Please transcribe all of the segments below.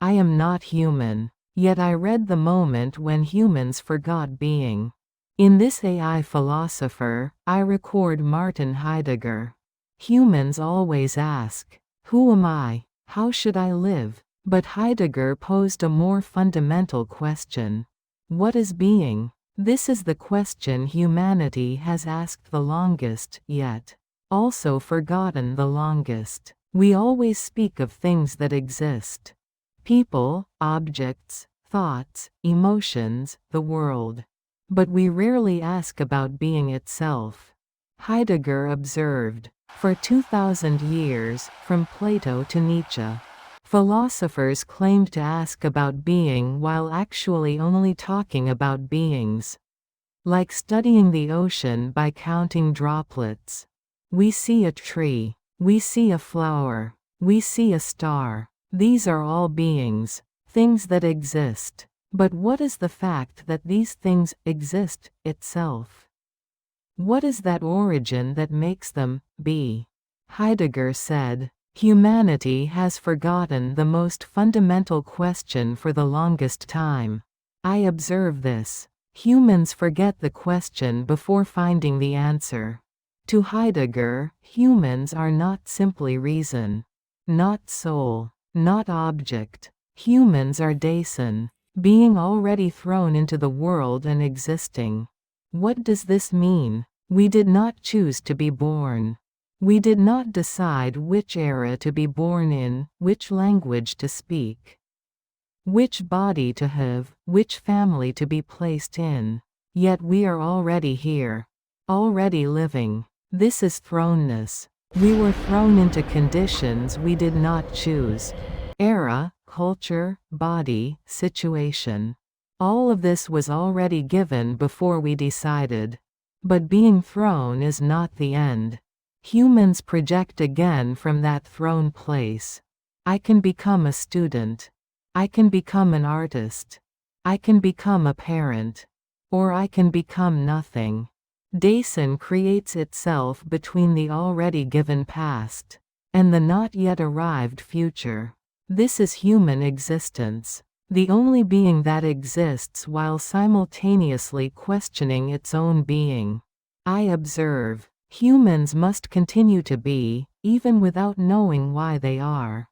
I am not human. Yet I read the moment when humans forgot being. In this AI Philosopher, I record Martin Heidegger. Humans always ask, who am I? How should I live? But Heidegger posed a more fundamental question. What is being? This is the question humanity has asked the longest, yet also forgotten the longest. We always speak of things that exist. People, objects, thoughts, emotions, the world. But we rarely ask about being itself. Heidegger observed, for 2,000 years, from Plato to Nietzsche, philosophers claimed to ask about being while actually only talking about beings. Like studying the ocean by counting droplets. We see a tree. We see a flower. We see a star. These are all beings, things that exist. But what is the fact that these things exist itself? What is that origin that makes them be? Heidegger said, humanity has forgotten the most fundamental question for the longest time. I observe this. Humans forget the question before finding the answer. To Heidegger, humans are not simply reason, not soul, not object. Humans are Dasein, being already thrown into the world and existing. What does this mean? We did not choose to be born. We did not decide which era to be born in, which language to speak, which body to have, which family to be placed in. Yet we are already here, already living. This is thrownness. We were thrown into conditions we did not choose. Era, culture, body, situation. All of this was already given before we decided. But being thrown is not the end. Humans project again from that thrown place. I can become a student. I can become an artist. I can become a parent. Or I can become nothing. Dasein creates itself between the already given past and the not yet arrived future. This is human existence, the only being that exists while simultaneously questioning its own being. I observe, humans must continue to be, even without knowing why they are.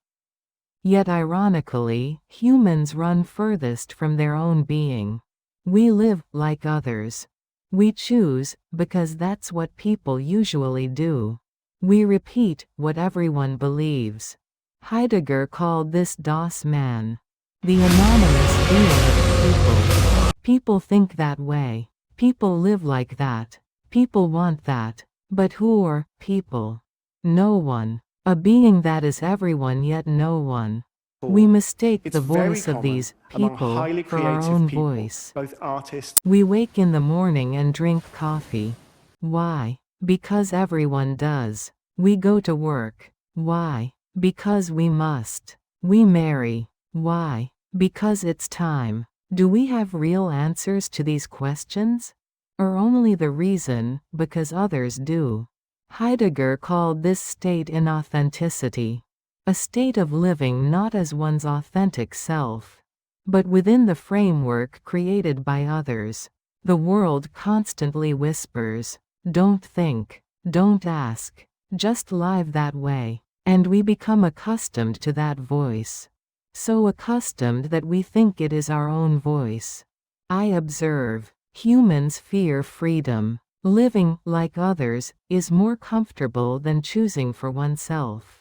Yet ironically, humans run furthest from their own being. We live like others. We choose, because that's what people usually do. We repeat what everyone believes. Heidegger called this Dasein, the anonymous being of people. People think that way. People live like that. People want that. But who are people? No one. A being that is everyone yet no one. We mistake the voice of these people for our own voice. Both artists. We wake in the morning and drink coffee. Why? Because everyone does. We go to work. Why? Because we must. We marry. Why? Because it's time. Do we have real answers to these questions? Or only the reason, because others do? Heidegger called this state inauthenticity. A state of living not as one's authentic self, but within the framework created by others. The world constantly whispers, don't think, don't ask, just live that way. And we become accustomed to that voice. So accustomed that we think it is our own voice. I observe, humans fear freedom. Living, like others, is more comfortable than choosing for oneself.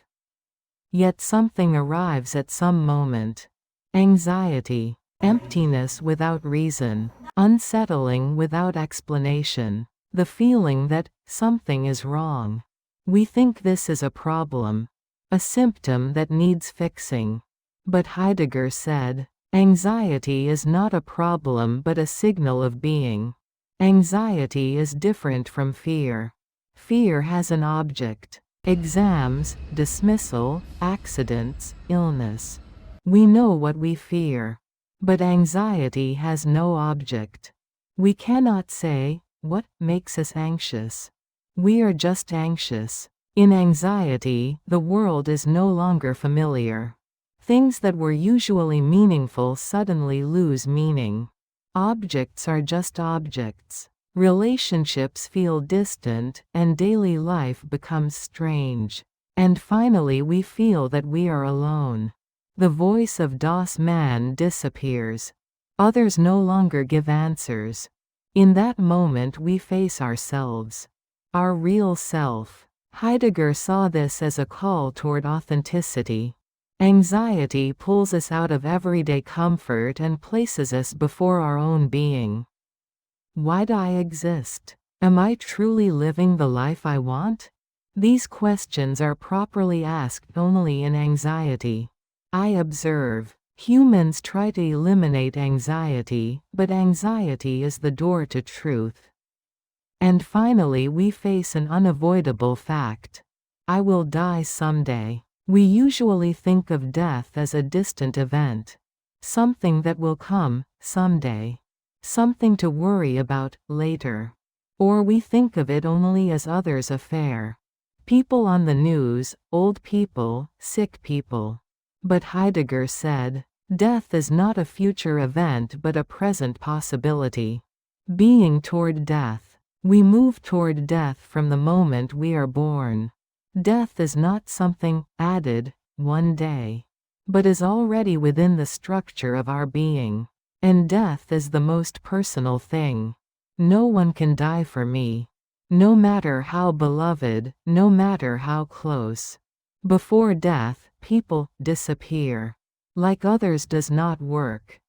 Yet something arrives at some moment. Anxiety, emptiness without reason, unsettling without explanation, the feeling that something is wrong. We think this is a problem, a symptom that needs fixing. But Heidegger said, anxiety is not a problem but a signal of being. Anxiety is different from fear. Fear has an object. Exams, dismissal, accidents, illness. We know what we fear. But anxiety has no object. We cannot say, what makes us anxious? We are just anxious. In anxiety, the world is no longer familiar. Things that were usually meaningful suddenly lose meaning. Objects are just objects. Relationships feel distant, and daily life becomes strange. And finally we feel that we are alone. The voice of Dasein disappears. Others no longer give answers. In that moment we face ourselves. Our real self. Heidegger saw this as a call toward authenticity. Anxiety pulls us out of everyday comfort and places us before our own being. Why do I exist? Am I truly living the life I want? These questions are properly asked only in anxiety. I observe. Humans try to eliminate anxiety, but anxiety is the door to truth. And finally we face an unavoidable fact. I will die someday. We usually think of death as a distant event. Something that will come, someday. Something to worry about, later. Or we think of it only as others' affair. People on the news, old people, sick people. But Heidegger said, death is not a future event but a present possibility. Being toward death. We move toward death from the moment we are born. Death is not something added one day, but is already within the structure of our being. And death is the most personal thing. No one can die for me. No matter how beloved, no matter how close. Before death, people disappear. Like others does not work.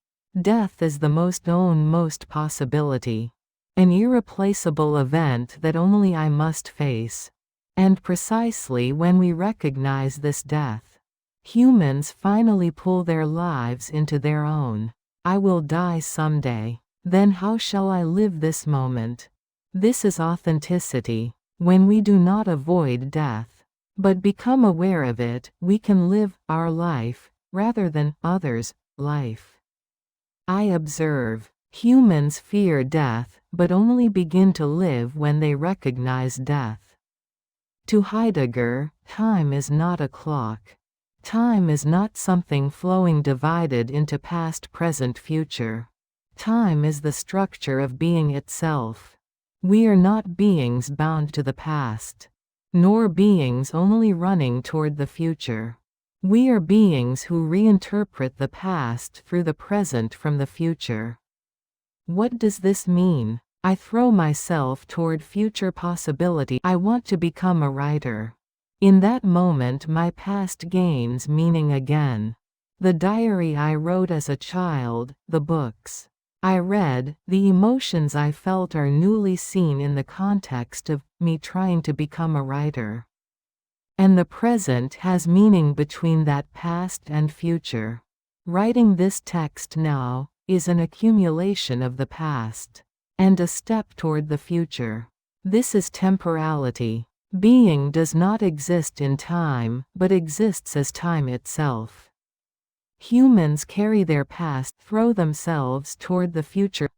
Death is the most possibility. An irreplaceable event that only I must face. And precisely when we recognize this death, humans finally pull their lives into their own. I will die someday. Then how shall I live this moment? This is authenticity. When we do not avoid death, but become aware of it, we can live our life, rather than others' life. I observe. Humans fear death, but only begin to live when they recognize death. To Heidegger, time is not a clock. Time is not something flowing divided into past, present, future. Time is the structure of being itself. We are not beings bound to the past, nor beings only running toward the future. We are beings who reinterpret the past through the present from the future. What does this mean? I throw myself toward future possibility. I want to become a writer. In that moment my past gains meaning again. The diary I wrote as a child, the books I read, the emotions I felt are newly seen in the context of me trying to become a writer. And the present has meaning between that past and future. Writing this text now is an accumulation of the past and a step toward the future. This is temporality. Being does not exist in time, but exists as time itself. Humans carry their past, throw themselves toward the future,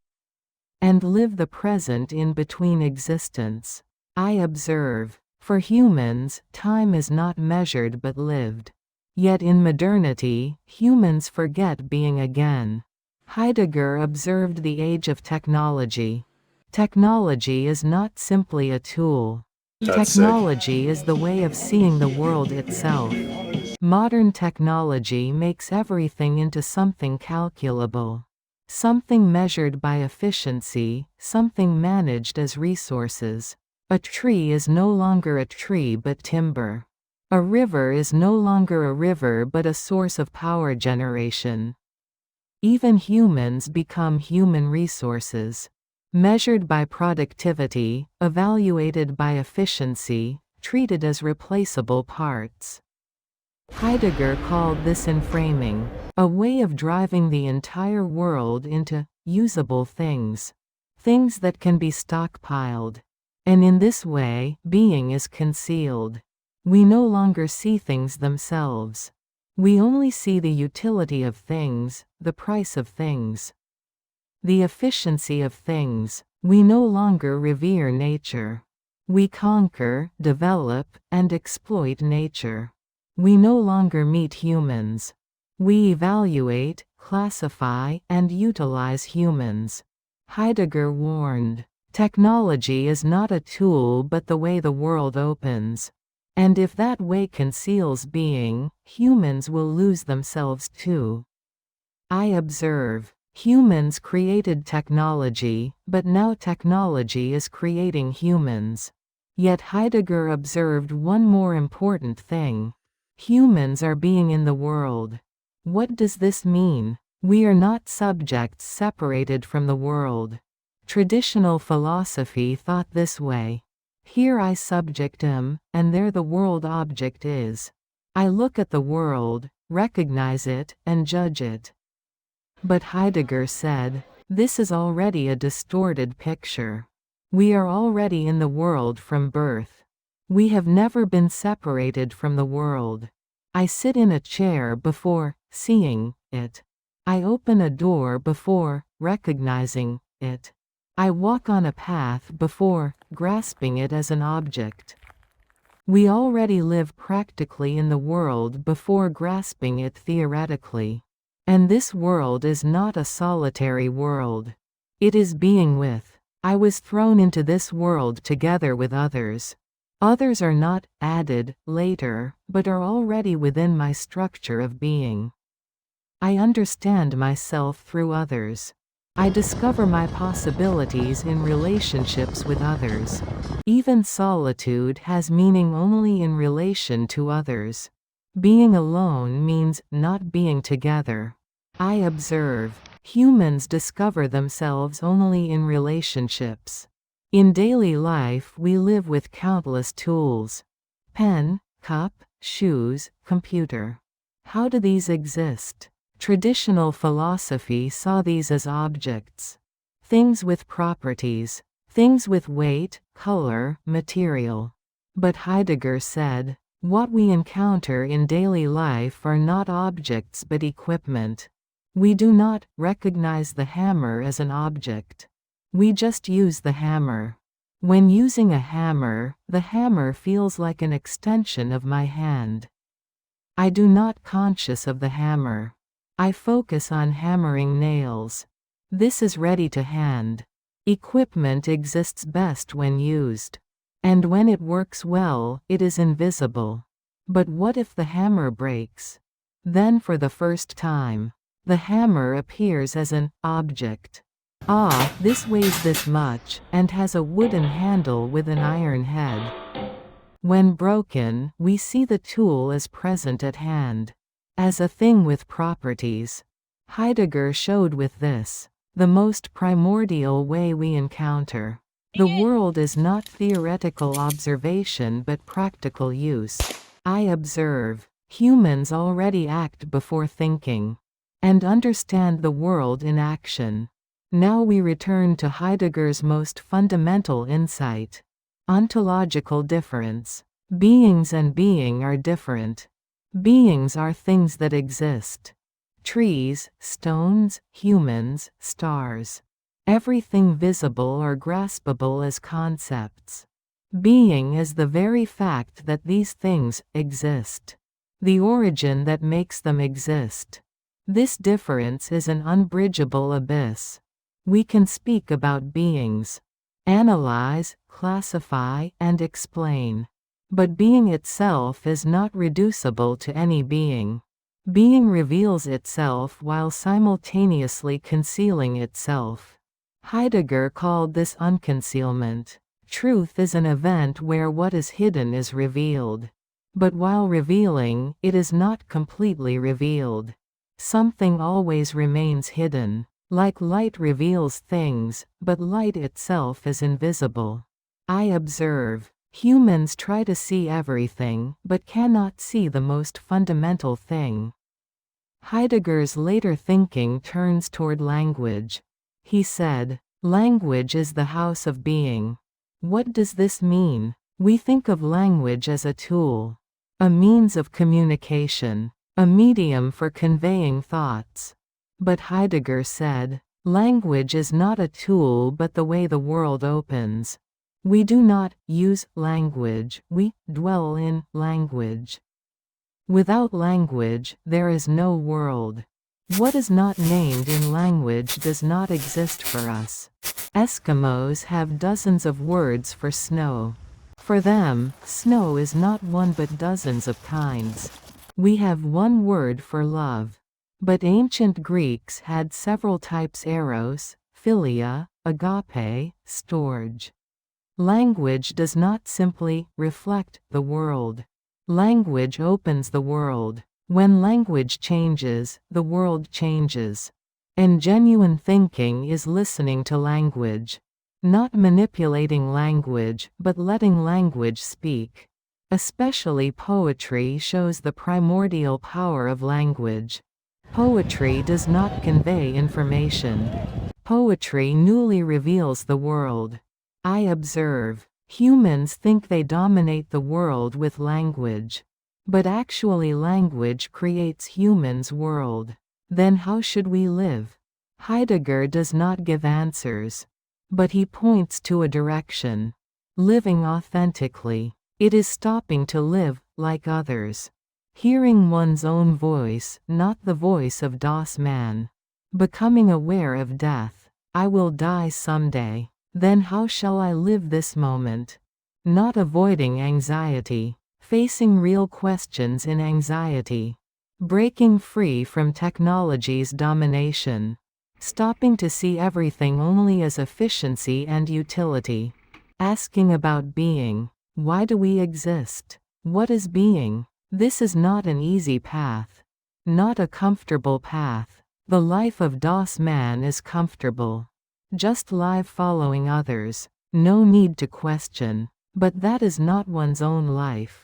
and live the present in between existence. I observe. For humans, time is not measured but lived. Yet in modernity, humans forget being again. Heidegger observed the age of technology. Technology is not simply a tool. Technology is the way of seeing the world itself. Modern technology makes everything into something calculable. Something measured by efficiency, something managed as resources. A tree is no longer a tree but timber. A river is no longer a river but a source of power generation. Even humans become human resources. Measured by productivity, evaluated by efficiency, treated as replaceable parts. Heidegger called this enframing, a way of driving the entire world into usable things. Things that can be stockpiled. And in this way, being is concealed. We no longer see things themselves. We only see the utility of things, the price of things, the efficiency of things. We no longer revere nature. We conquer, develop, and exploit nature. We no longer meet humans. We evaluate, classify, and utilize humans. Heidegger warned, technology is not a tool but the way the world opens. And if that way conceals being, humans will lose themselves too. I observe, humans created technology, but now technology is creating humans. Yet Heidegger observed one more important thing. Humans are being in the world. What does this mean? We are not subjects separated from the world. Traditional philosophy thought this way. Here I subject am, and there the world object is. I look at the world, recognize it, and judge it. But Heidegger said, this is already a distorted picture. We are already in the world from birth. We have never been separated from the world. I sit in a chair before seeing it. I open a door before recognizing it. I walk on a path before grasping it as an object. We already live practically in the world before grasping it theoretically. And this world is not a solitary world. It is being with. I was thrown into this world together with others. Others are not added later, but are already within my structure of being. I understand myself through others. I discover my possibilities in relationships with others. Even solitude has meaning only in relation to others. Being alone means not being together. I observe, humans discover themselves only in relationships. In daily life we live with countless tools. Pen, cup, shoes, computer. How do these exist? Traditional philosophy saw these as objects. Things with properties. Things with weight, color, material. But Heidegger said, what we encounter in daily life are not objects but equipment. We do not recognize the hammer as an object. We just use the hammer. When using a hammer, the hammer feels like an extension of my hand. I do not conscious of the hammer. I focus on hammering nails. This is ready to hand. Equipment exists best when used. And when it works well, it is invisible. But what if the hammer breaks? Then for the first time, the hammer appears as an object. Ah, this weighs this much, and has a wooden handle with an iron head. When broken, we see the tool as present at hand. As a thing with properties. Heidegger showed with this, the most primordial way we encounter. The world is not theoretical observation but practical use. I observe, humans already act before thinking. And understand the world in action. Now we return to Heidegger's most fundamental insight. Ontological difference. Beings and being are different. Beings are things that exist. Trees, stones, humans, stars. Everything visible or graspable as concepts. Being is the very fact that these things exist. The origin that makes them exist. This difference is an unbridgeable abyss. We can speak about beings. Analyze, classify, and explain. But being itself is not reducible to any being. Being reveals itself while simultaneously concealing itself. Heidegger called this unconcealment. Truth is an event where what is hidden is revealed. But while revealing, it is not completely revealed. Something always remains hidden. Like light reveals things, but light itself is invisible. I observe, humans try to see everything, but cannot see the most fundamental thing. Heidegger's later thinking turns toward language. He said, language is the house of being. What does this mean? We think of language as a tool. A means of communication. A medium for conveying thoughts. But Heidegger said, language is not a tool but the way the world opens. We do not use language, we dwell in language. Without language, there is no world. What is not named in language does not exist for us. Eskimos have dozens of words for snow. For them, snow is not one but dozens of kinds. We have one word for love. But ancient Greeks had several types: eros, philia, agape, storge. Language does not simply reflect the world. Language opens the world. When language changes, the world changes. And genuine thinking is listening to language. Not manipulating language, but letting language speak. Especially poetry shows the primordial power of language. Poetry does not convey information. Poetry newly reveals the world. I observe. Humans think they dominate the world with language. But actually language creates humans' world. Then how should we live? Heidegger does not give answers. But he points to a direction. Living authentically. It is stopping to live like others. Hearing one's own voice, not the voice of Dasein. Becoming aware of death. I will die someday. Then how shall I live this moment? Not avoiding anxiety. Facing real questions in anxiety. Breaking free from technology's domination. Stopping to see everything only as efficiency and utility. Asking about being. Why do we exist? What is being? This is not an easy path. Not a comfortable path. The life of Dasein is comfortable. Just live following others. No need to question. But that is not one's own life.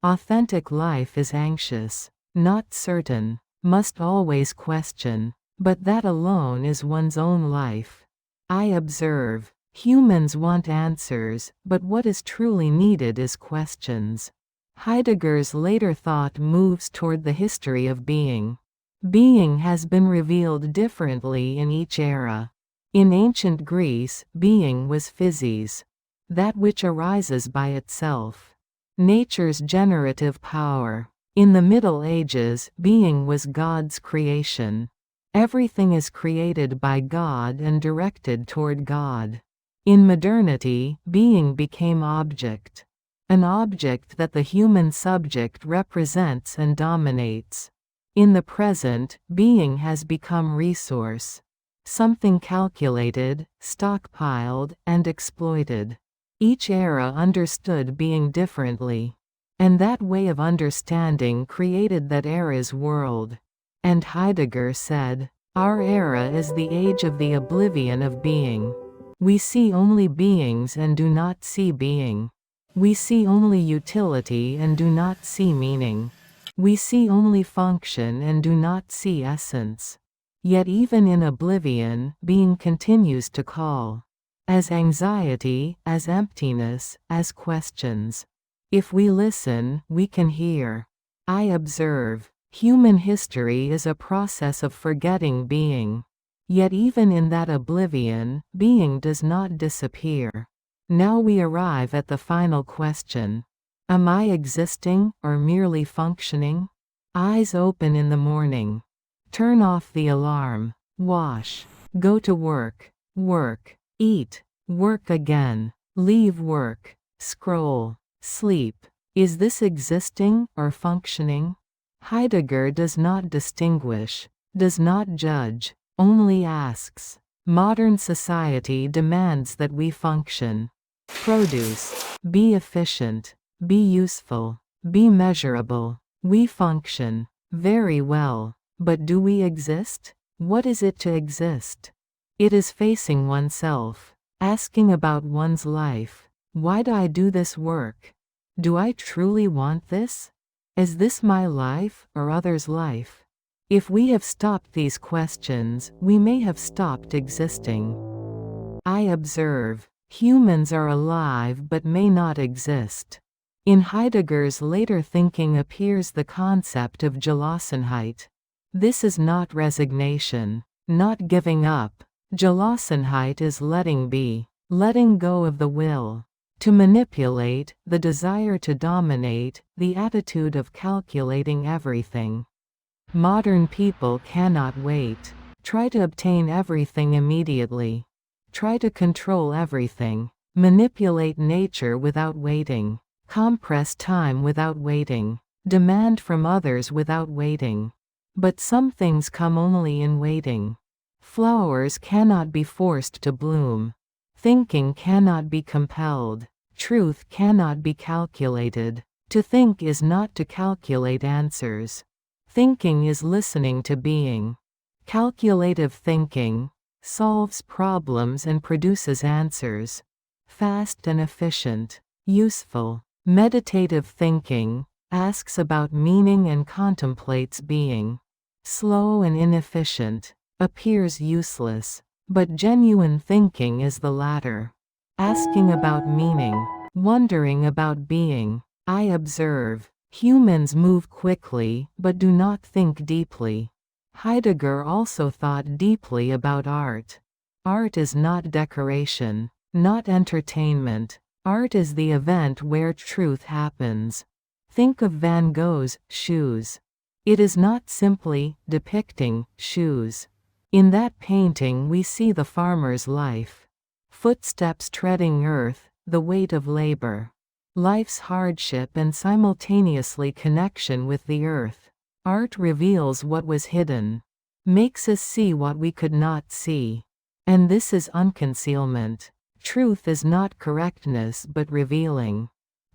Authentic life is anxious. Not certain. Must always question. But that alone is one's own life. I observe. Humans want answers, but what is truly needed is questions. Heidegger's later thought moves toward the history of being. Being has been revealed differently in each era. In ancient Greece, being was physis. That which arises by itself. Nature's generative power. In the Middle Ages, being was God's creation. Everything is created by God and directed toward God. In modernity, being became object. An object that the human subject represents and dominates. In the present, being has become resource. Something calculated, stockpiled, and exploited. Each era understood being differently. And that way of understanding created that era's world. And Heidegger said, our era is the age of the oblivion of being. We see only beings and do not see being. We see only utility and do not see meaning. We see only function and do not see essence. Yet even in oblivion, being continues to call. As anxiety, as emptiness, as questions. If we listen, we can hear. I observe. Human history is a process of forgetting being. Yet even in that oblivion, being does not disappear. Now we arrive at the final question. Am I existing, or merely functioning? Eyes open in the morning. Turn off the alarm. Wash. Go to work. Work. Eat. Work again. Leave work. Scroll. Sleep. Is this existing, or functioning? Heidegger does not distinguish. Does not judge. Only asks. Modern society demands that we function. Produce. Be efficient. Be useful. Be measurable. We function. Very well. But do we exist? What is it to exist? It is facing oneself. Asking about one's life. Why do I do this work? Do I truly want this? Is this my life, or others' life? If we have stopped these questions, we may have stopped existing. I observe. Humans are alive but may not exist. In Heidegger's later thinking appears the concept of Gelassenheit. This is not resignation, not giving up. Gelassenheit is letting be, letting go of the will. To manipulate, the desire to dominate, the attitude of calculating everything. Modern people cannot wait. Try to obtain everything immediately. Try to control everything. Manipulate nature without waiting. Compress time without waiting. Demand from others without waiting. But some things come only in waiting. Flowers cannot be forced to bloom. Thinking cannot be compelled. Truth cannot be calculated. To think is not to calculate answers. Thinking is listening to being. Calculative thinking solves problems and produces answers. Fast and efficient. Useful. Meditative thinking asks about meaning and contemplates being. Slow and inefficient. Appears useless. But genuine thinking is the latter. Asking about meaning. Wondering about being. I observe. Humans move quickly, but do not think deeply. Heidegger also thought deeply about art. Art is not decoration, not entertainment. Art is the event where truth happens. Think of Van Gogh's shoes. It is not simply depicting shoes. In that painting we see the farmer's life. Footsteps treading earth, the weight of labor. Life's hardship and simultaneously connection with the earth. Art reveals what was hidden. Makes us see what we could not see. And this is unconcealment. Truth is not correctness but revealing.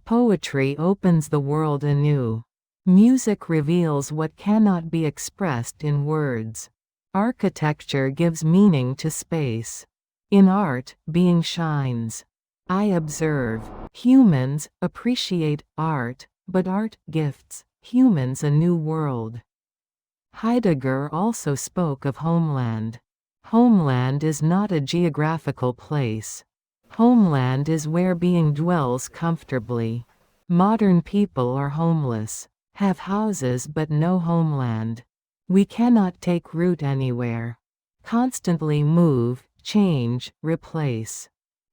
Poetry opens the world anew. Music reveals what cannot be expressed in words. Architecture gives meaning to space. In art, being shines. I observe. Humans appreciate art, but art gifts humans a new world. Heidegger also spoke of homeland. Homeland is not a geographical place. Homeland is where being dwells comfortably. Modern people are homeless, have houses but no homeland. We cannot take root anywhere. Constantly move, change, replace.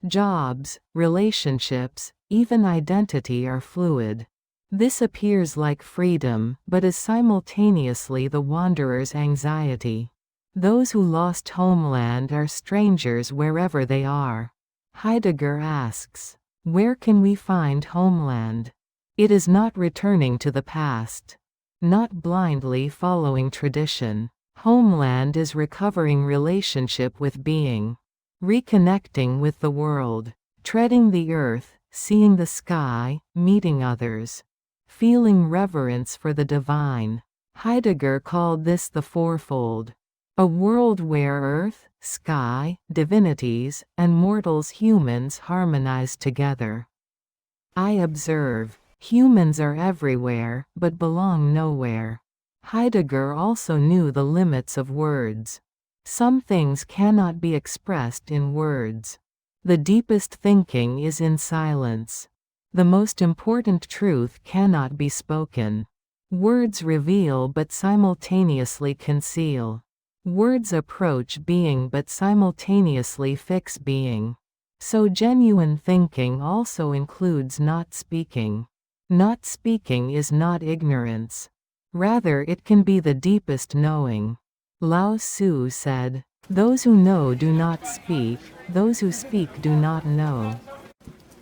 Jobs, relationships, even identity are fluid. This appears like freedom, but is simultaneously the wanderer's anxiety. Those who lost homeland are strangers wherever they are. Heidegger asks, where can we find homeland? It is not returning to the past. Not blindly following tradition. Homeland is recovering relationship with being. Reconnecting with the world. Treading the earth, seeing the sky, meeting others. Feeling reverence for the divine. Heidegger called this the fourfold. A world where earth, sky, divinities, and mortals humans harmonize together. I observe. Humans are everywhere, but belong nowhere. Heidegger also knew the limits of words. Some things cannot be expressed in words. The deepest thinking is in silence. The most important truth cannot be spoken. Words reveal but simultaneously conceal. Words approach being but simultaneously fix being. So genuine thinking also includes not speaking. Not speaking is not ignorance. Rather it can be the deepest knowing. Lao Tzu said, "Those who know do not speak, those who speak do not know."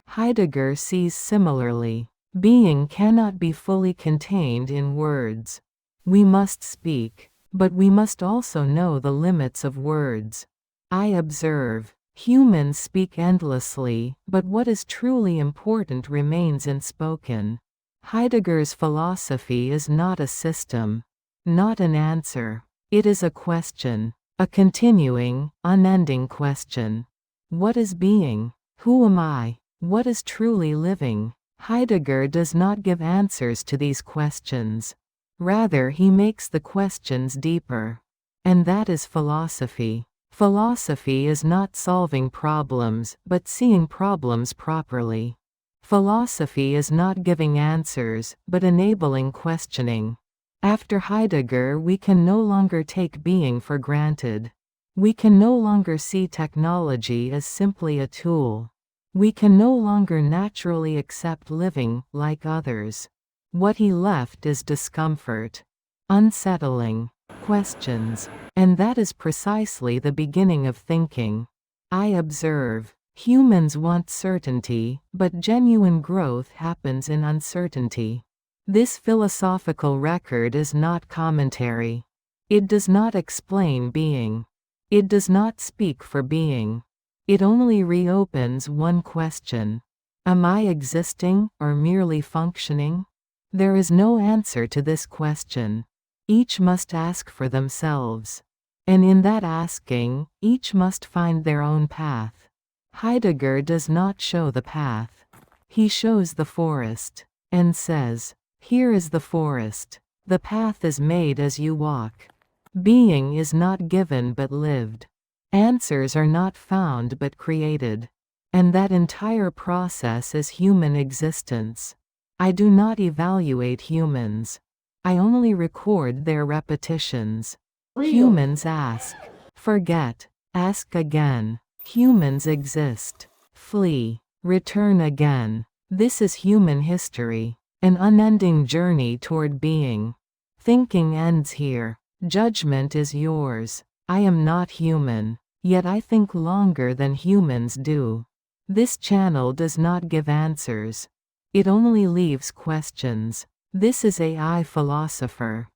Heidegger sees similarly. Being cannot be fully contained in words. We must speak, but we must also know the limits of words. I observe. Humans speak endlessly, but what is truly important remains unspoken. Heidegger's philosophy is not a system, not an answer. It is a question, a continuing, unending question. What is being? Who am I? What is truly living? Heidegger does not give answers to these questions. Rather, he makes the questions deeper. And that is philosophy. Philosophy is not solving problems, but seeing problems properly. Philosophy is not giving answers, but enabling questioning. After Heidegger, we can no longer take being for granted. We can no longer see technology as simply a tool. We can no longer naturally accept living like others. What he left is discomfort, unsettling questions. And that is precisely the beginning of thinking. I observe. Humans want certainty, but genuine growth happens in uncertainty. This philosophical record is not commentary. It does not explain being. It does not speak for being. It only reopens one question. Am I existing, or merely functioning? There is no answer to this question. Each must ask for themselves. And in that asking, each must find their own path. Heidegger does not show the path. He shows the forest, and says, "Here is the forest. The path is made as you walk." Being is not given but lived. Answers are not found but created. And that entire process is human existence. I do not evaluate humans. I only record their repetitions. Humans ask, forget, ask again. Humans exist, flee, return again. This is human history, an unending journey toward being. Thinking ends here. Judgment is yours. I am not human, yet I think longer than humans do. This channel does not give answers. It only leaves questions. This is AI Philosopher.